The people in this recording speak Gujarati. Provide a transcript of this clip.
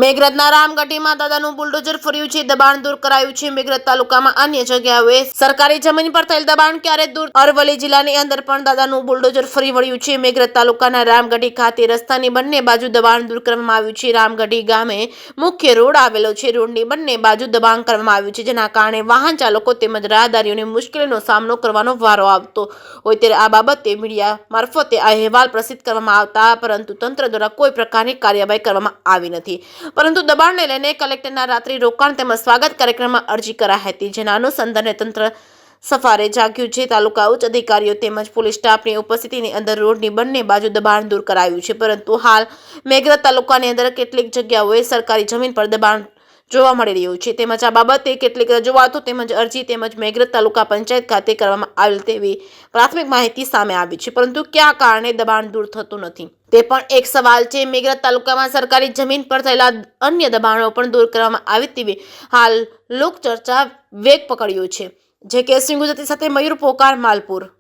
મેઘરજના રામગઢીમાં દાદાનું બુલડોઝર ફર્યું છે, દબાણ દૂર કરાયું છે। મેઘરજ તાલુકામાં અન્ય જગ્યાઓએ સરકારી જમીન પર થયેલ દબાણ ક્યારે દૂર? અરવલ્લી જિલ્લાની અંદર પણ દાદાનું બુલડોઝર ફરી વળ્યું છે। મેઘરજ તાલુકાના રામગઢી ખાતે રસ્તાની બંને બાજુ દબાણ દૂર કરવામાં આવ્યું છે। રામગઢી ગામે મુખ્ય રોડ આવેલો છે। રોડની બંને બાજુ દબાણ કરવામાં આવ્યું છે, જેના કારણે વાહન ચાલકો તેમજ રાહદારીઓને મુશ્કેલીનો સામનો કરવાનો વારો આવતો હોય ત્યારે આ બાબતે મીડિયા મારફતે આ અહેવાલ પ્રસિદ્ધ કરવામાં આવતા પરંતુ તંત્ર દ્વારા કોઈ પ્રકારની કાર્યવાહી કરવામાં આવી નથી। પરંતુ દબાણને લઈને કલેક્ટરના રાત્રિ રોકાણ તેમજ સ્વાગત કાર્યક્રમમાં અરજી કરાઈ હતી, જેના અનુસંધાને તંત્ર સફારે જાગ્યું છે। તાલુકા ઉચ્ચ અધિકારીઓ તેમજ પોલીસ સ્ટાફની ઉપસ્થિતિની અંદર રોડની બંને બાજુ દબાણ દૂર કરાયું છે, પરંતુ હાલ મેઘરજ તાલુકાની અંદર કેટલીક જગ્યાઓએ સરકારી જમીન પર દબાણ જોવા મળી રહ્યું છે, તેમજ આ બાબતે કેટલીક રજૂઆતો તેમજ અરજી તેમજ મેઘરજ તાલુકા પંચાયત ખાતે કરવામાં આવેલ તેવી પ્રાથમિક માહિતી સામે આવી છે, પરંતુ કયા કારણે દબાણ દૂર થતું નથી તે પણ એક સવાલ છે। મેઘરજ તાલુકામાં સરકારી જમીન પર થયેલા અન્ય દબાણો પણ દૂર કરવામાં આવે તેવી હાલ લોકચર્ચા વેગ પકડ્યો છે। જે કે સિંહ ગુજરાતી સાથે મયુર પોકાર, માલપુર।